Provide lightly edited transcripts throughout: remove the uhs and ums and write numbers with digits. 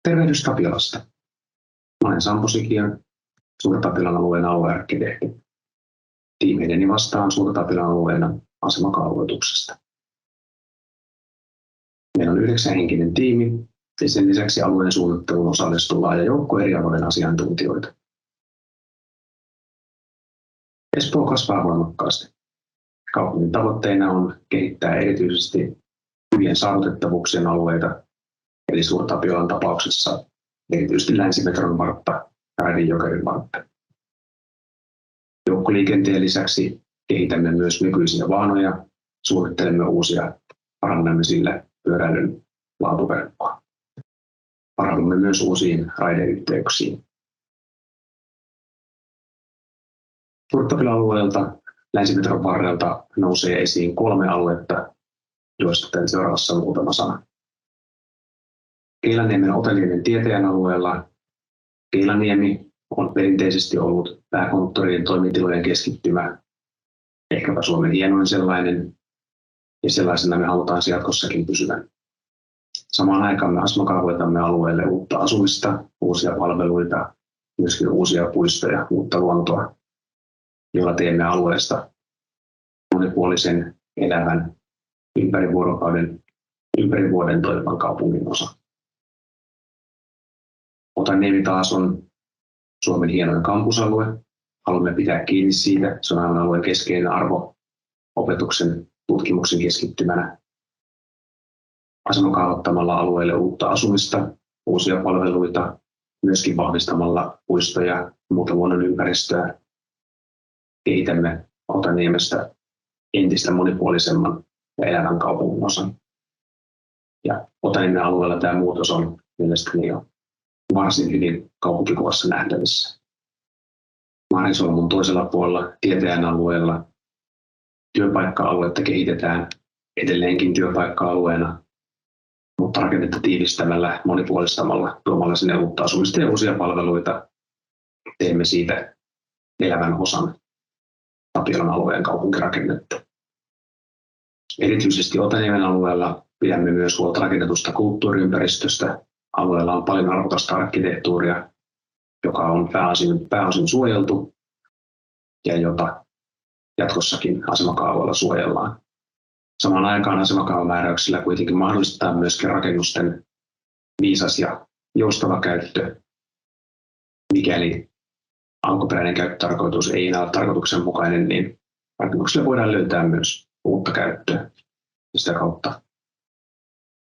Tervehdys Tapiolasta. Mä olen Sampo Sikiö, Suur-Tapiolan alueen aluearkkitehti. Tiimiideni vastaan Suur-Tapiolan alueen asemakaavoituksesta. Meillä on 9-henkinen tiimi ja sen lisäksi alueen suunnitteluun osallistuu laaja joukko eri alueen asiantuntijoita. Espoo kasvaa voimakkaasti. Kaupungin tavoitteena on kehittää erityisesti hyvien saavutettavuuksien alueita, eli Suur-Tapiolan tapauksessa erityisesti Länsimetron vartta ja Raide-Jokerin vartta. Joukkoliikenteen lisäksi kehitämme myös nykyisiä vaanoja, suunnittelemme uusia, parannamme sillä pyöräilyn laatuverkkoa. Varaudumme myös uusiin raideyhteyksiin. Suur-Tapiolan alueelta Länsimetron varrelta nousee esiin 3 aluetta, joista teen seuraavassa muutama sana. Keilaniemen Oteliinin tieteen alueella Keilaniemi on perinteisesti ollut pääkonttorien toimitilojen keskittymä, ehkäpä Suomen hienoin sellainen, ja sellaisena me halutaan se jatkossakin pysyvän. Samaan aikaan me asemakaavoitamme alueelle uutta asumista, uusia palveluita, myöskin uusia puistoja, uutta luontoa, jolla teemme alueesta monipuolisen, elävän, ympäri vuoden toimivan kaupungin osa. Otaniemi taas on Suomen hienoin kampusalue. Haluamme pitää kiinni siitä. Se on aivan alueen keskeinen arvo opetuksen tutkimuksen keskittymänä. Asemakaavoittamalla alueelle uutta asumista, uusia palveluita, myöskin vahvistamalla puistoja ja muuta luonnon ympäristöä. Kehitämme Otaniemestä entistä monipuolisemman ja elävän kaupungin osan. Ja Otaniemen alueella tämä muutos on mielestäni jo varsin hyvin kaupunkikuvassa nähtävissä. Maarinsolmun toisella puolella tieteen alueella työpaikka-aluetta kehitetään edelleenkin työpaikka-alueena, mutta rakennetta tiivistämällä, monipuolistamalla, tuomalla sinne uutta asumista ja uusia palveluita teemme siitä elävän osan Tapiolan alueen kaupunkirakennetta. Erityisesti Otaniemen alueella pidämme myös huolta rakennetusta kulttuuriympäristöstä. Alueella on paljon arvokasta arkkitehtuuria, joka on pääosin suojeltu ja jota jatkossakin asemakaavoilla suojellaan. Samaan aikaan asemakaavamääräyksillä kuitenkin mahdollistetaan myöskin rakennusten viisas ja joustava käyttö, mikäli alkuperäinen käyttötarkoitus ei enää ole tarkoituksenmukainen, niin rakennuksille voidaan löytää myös uutta käyttöä ja sitä kautta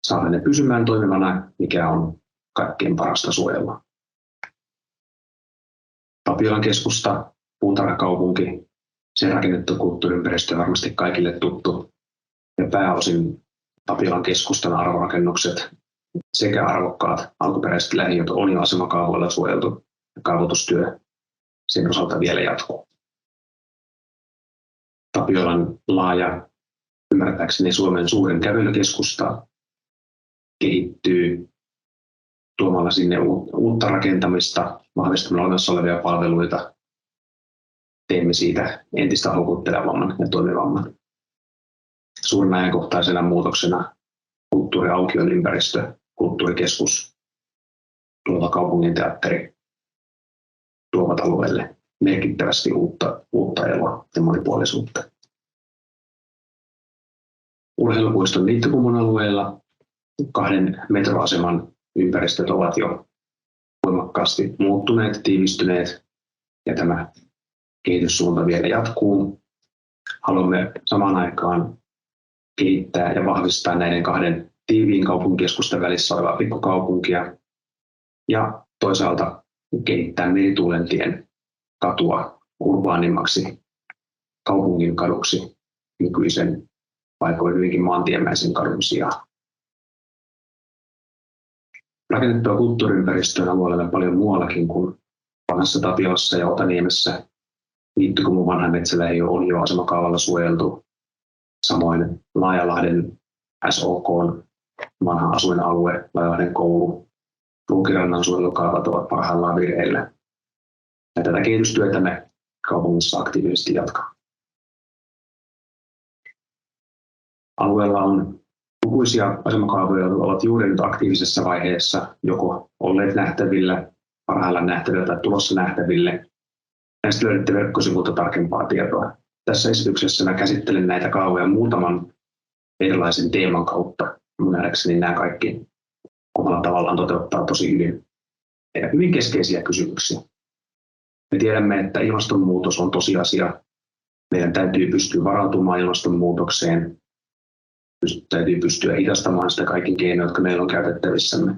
saada ne pysymään toimivana, mikä on kaikkein parasta suojella. Tapiolan keskusta, puutarhakaupunki, sen rakennettu kulttuuriympäristö on varmasti kaikille tuttu. Ja pääosin Tapiolan keskustan arvorakennukset sekä arvokkaat alkuperäiset lähiöt on jo asemakaavoilla suojeltu ja kaavoitustyö sen osalta vielä jatkuu. Tapiolan laaja, ymmärtääkseni Suomen suurin kävelykeskusta, kehittyy tuomalla sinne uutta rakentamista, vahvistamalla olemassa olevia palveluita. Teemme siitä entistä houkuttelevamman ja toimivamman. Suurena ajankohtaisena muutoksena kulttuuriaukion ympäristö, kulttuurikeskus, Tuleva kaupungin teatteri tuovat alueelle merkittävästi uutta eloa ja monipuolisuutta. Urheilupuiston Niittykummun alueella 2 metroaseman ympäristöt ovat jo voimakkaasti muuttuneet, tiivistyneet ja tämä kehityssuunta vielä jatkuu. Haluamme samaan aikaan kehittää ja vahvistaa näiden 2 tiiviin kaupunkikeskusten välissä olevaa pikkukaupunkia ja toisaalta kehittää Merituulentien katua urbaanimmaksi kaupungin kaduksi nykyisen paikoin hyvinkin maantiemäisen kadun sijaan. Rakennettua kulttuuriympäristöä alueella paljon muuallakin kuin vanhassa Tapiolassa ja Otaniemessä. Niittykummun vanha metsälähiö on jo asemakaavalla suojeltu. Samoin Laajalahden SOK vanha asuinalue, Laajalahden koulu, Ruukirannan suojelukaavat ovat parhaillaan vireillä. Ja tätä kehitystyötä me kaupungissa aktiivisesti jatkaa. Alueella on lukuisia asemakaavoja, jotka ovat juuri nyt aktiivisessa vaiheessa joko olleet nähtävillä, parhaillaan nähtävillä tai tulossa nähtäville. Näistä löydätte verkkosivulta tarkempaa tietoa. Tässä esityksessä mä käsittelen näitä kaavoja muutaman erilaisen teeman kautta. Mun nähdäkseni nämä kaikki omalla tavallaan toteuttaa tosi hyvin keskeisiä kysymyksiä. Me tiedämme, että ilmastonmuutos on tosiasia. Meidän täytyy pystyä varautumaan ilmastonmuutokseen. Täytyy pystyä hidastamaan sitä kaikki keinoja, jotka meillä on käytettävissämme.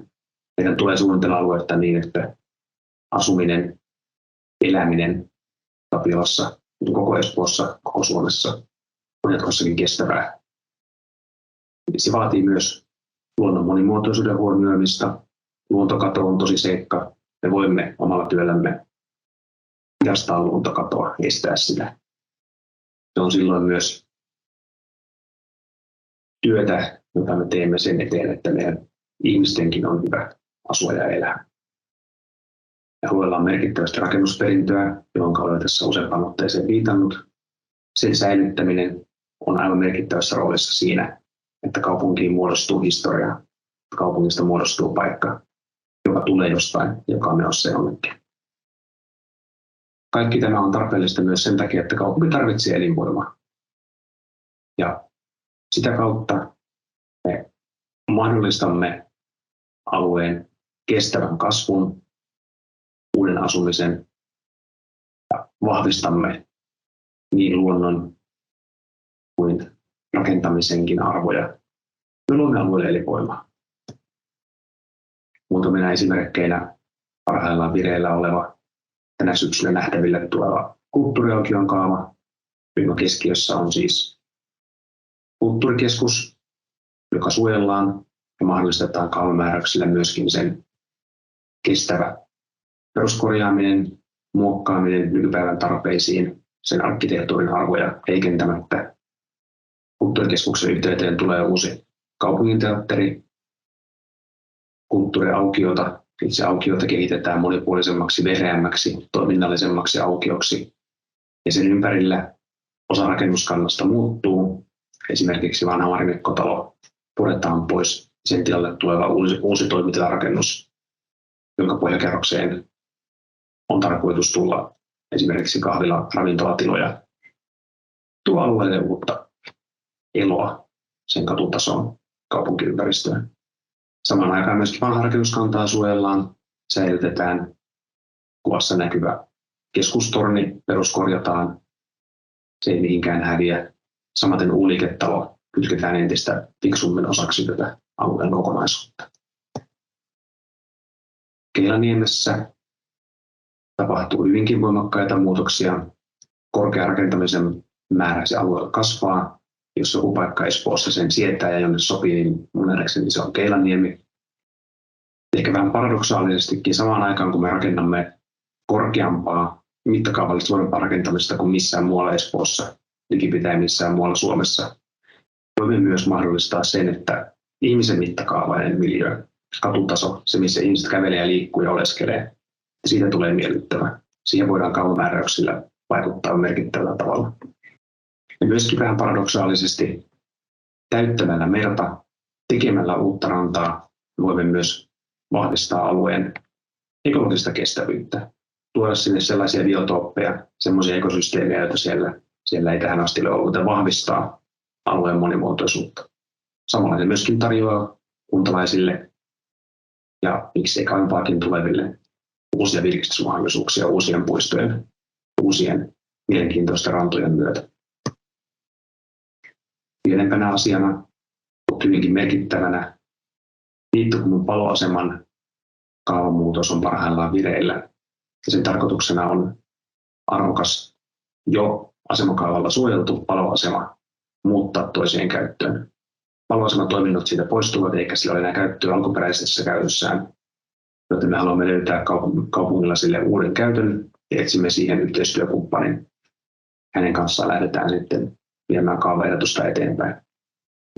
Meidän tulee suunnitella aluetta niin, että asuminen, eläminen Tapiolassa, koko Espoossa, koko Suomessa on jatkossakin kestävää. Se vaatii myös luonnon monimuotoisuuden huomioimista. Luontokato on tosi seikka. Me voimme omalla työllämme hidastaa luontokatoa, estää sitä. Se on silloin myös työtä, jota me teemme sen eteen, että meidän ihmistenkin on hyvä asua ja elää. Alueella on merkittävästi rakennusperintöä, johon olen tässä useampaan otteeseen viitannut. Sen säilyttäminen on aivan merkittävässä roolissa siinä, että kaupunkiin muodostuu historia, kaupungista muodostuu paikka, joka tulee jostain, joka on menossa jonnekin. Kaikki tämä on tarpeellista myös sen takia, että kaupunki tarvitsee elinvoimaa. Ja sitä kautta me mahdollistamme alueen kestävän kasvun, uuden asumisen ja vahvistamme niin luonnon kuin rakentamisenkin arvoja. Me luomme alueelle elinvoimaa. Muutamina esimerkkeinä parhaillaan vireillä oleva tänä syksynä nähtäville tuleva kulttuuriaukion kaava, jonka keskiössä on siis kulttuurikeskus, joka suojellaan ja mahdollistetaan kaavamääräyksillä myöskin sen kestävä peruskorjaaminen, muokkaaminen nykypäivän tarpeisiin, sen arkkitehtuurin arvoja heikentämättä. Kulttuurikeskuksen yhteyteen tulee uusi kaupunginteatteri, kulttuuriaukiota. Itse aukiota kehitetään monipuolisemmaksi, vehreämmäksi, toiminnallisemmaksi aukioksi. Ja sen ympärillä osa rakennuskannasta muuttuu. Esimerkiksi vanha Marimikkotalo puretaan pois. Sen tilalle tuleva uusi toimitilarakennus, jonka pohjakerrokseen on tarkoitus tulla esimerkiksi kahvila, ravintolatiloja. Tuo alueelle uutta eloa sen katutasoon kaupunkiympäristöön. Samaan aikaan myöskin vanha rakennuskantaa suojellaan, säilytetään kuvassa näkyvä keskustorni, peruskorjataan, se ei mihinkään häviä. Samaten U-liiketalo kytketään entistä fiksummin osaksi tätä alueen kokonaisuutta. Keilaniemessä tapahtuu hyvinkin voimakkaita muutoksia. Korkean rakentamisen määrä se alueella kasvaa. Jos joku paikka Espoossa sen sietää ja jonne sopii, niin mun nähdäkseni se on Keilaniemi. Ehkä vähän paradoksaalisestikin samaan aikaan, kun me rakennamme korkeampaa, mittakaavallista suurempaa rakentamista kuin missään muualla Espoossa, likipitäen missään muualla Suomessa, voimme myös mahdollistaa sen, että ihmisen mittakaavainen miljö, katutaso, se missä ihmiset kävelee ja liikkuu ja oleskelee, siitä tulee miellyttävä. Siihen voidaan kaavamääräyksillä vaikuttaa merkittävällä tavalla. Ja myöskin vähän paradoksaalisesti täyttämällä merta, tekemällä uutta rantaa, voimme myös vahvistaa alueen ekologista kestävyyttä. Tuoda sinne sellaisia biotooppeja, sellaisia ekosysteemejä, joita siellä ei tähän asti ole ollut, ja vahvistaa alueen monimuotoisuutta. Samalla se myöskin tarjoaa kuntalaisille ja miksei kauempaakin tuleville uusia virkistysmahdollisuuksia uusien puistojen, uusien mielenkiintoisten rantojen myötä. Pienempänä asiana, mutta hyvinkin merkittävänä, Niittykummun paloaseman kaavamuutos on parhaillaan vireillä. Ja sen tarkoituksena on arvokas jo asemakaavalla suojeltu paloasema muuttaa toiseen käyttöön. Paloaseman toiminnot siitä poistuvat eikä sillä ole enää käyttöä alkuperäisessä käytössään, joten me haluamme löytää kaupungilla sille uuden käytön ja etsimme siihen yhteistyökumppanin. Hänen kanssaan lähdetään sitten viemään kaavaehdotusta eteenpäin.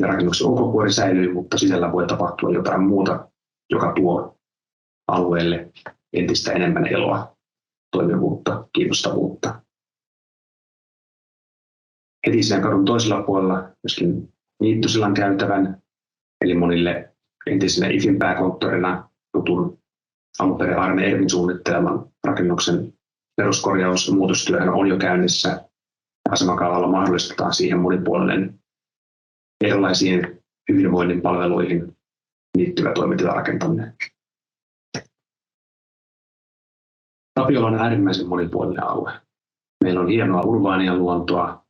Ja rakennuksen ulkopuoli säilyy, mutta sisällä voi tapahtua jotain muuta, joka tuo alueelle entistä enemmän eloa, toimivuutta, kiinnostavuutta. Heti sen kadun toisella puolella myöskin Niittysillan käytävän, eli monille entisenä IFin pääkonttorina tutun alun perin Arne Ervin suunnitteleman rakennuksen peruskorjaus- ja muutostyöhän on jo käynnissä. Asemakaavalla mahdollistetaan siihen monipuolinen erilaisiin hyvinvoinnin palveluihin liittyvä toimitilarakentaminen. Tapiola on äärimmäisen monipuolinen alue. Meillä on hienoa urbaania luontoa,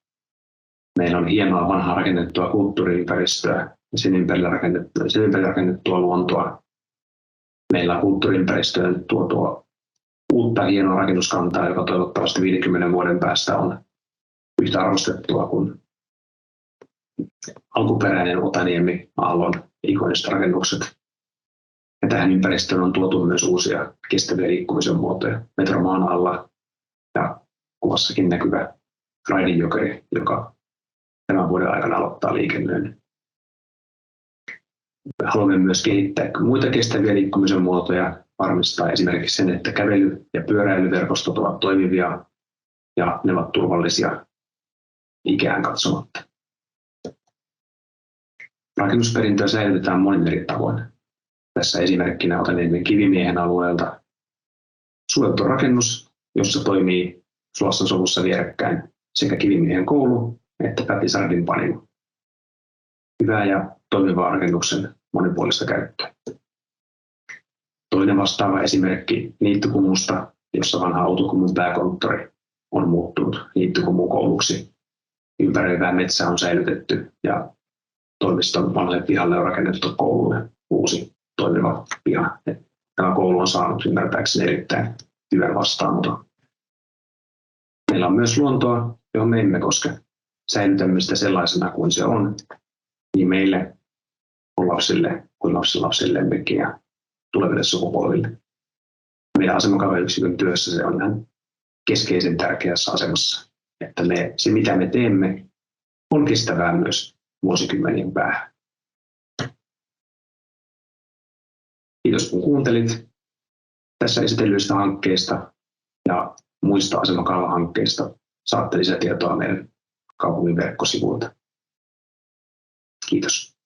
meillä on hienoa vanhaa rakennettua kulttuuriympäristöä ja sen ympärillä rakennettua luontoa. Meillä on kulttuuriympäristöön tuotua uutta hienoa rakennuskantaa, joka toivottavasti 50 vuoden päästä on yhtä arvostettua kuin alkuperäinen Otaniemi Aallon ikoniset rakennukset. Ja tähän ympäristöön on tuotu myös uusia kestäviä liikkumisen muotoja. Metro maan alla ja kuvassakin näkyvä raidejokeri, joka tämän vuoden aikana aloittaa liikennöinnin. Haluamme myös kehittää muita kestäviä liikkumisen muotoja, varmistaa esimerkiksi sen, että kävely- ja pyöräilyverkostot ovat toimivia ja ne ovat turvallisia ikään katsomatta. Rakennusperintöä säilytetään monin eri tavoin. Tässä esimerkkinä Otaniemen Kivimiehen alueelta suojeltu rakennus, jossa toimii sulassa sovussa vierekkäin sekä Kivimiehen koulu että Päti Sardin panimo. Hyvää ja toimivaa rakennuksen monipuolista käyttöä. Toinen vastaava esimerkki Niittykummusta, jossa vanha Outokummun pääkonttori on muuttunut Niittykummun kouluksi. Ympäröivää metsää on säilytetty ja toimiston vanhalle pihalle on rakennettu koululle uusi toimiva piha. Tämä koulu on saanut ymmärtääkseni erittäin hyvän vastaanoton. Meillä on myös luontoa, johon me emme koske. Säilytämme sitä sellaisena kuin se on, niin meille kuin lapsille kuin lapsenlapsillemmekin ja tuleville sukupolville. Meidän asemakaavayksikön työssä se on ihan keskeisen tärkeässä asemassa, että se mitä me teemme on kestävää myös vuosikymmenien päähän. Kiitos kun kuuntelit. Tässä esitellyistä hankkeista ja muista asemakaavahankkeista saatte lisätietoa meidän kaupungin verkkosivuilta. Kiitos.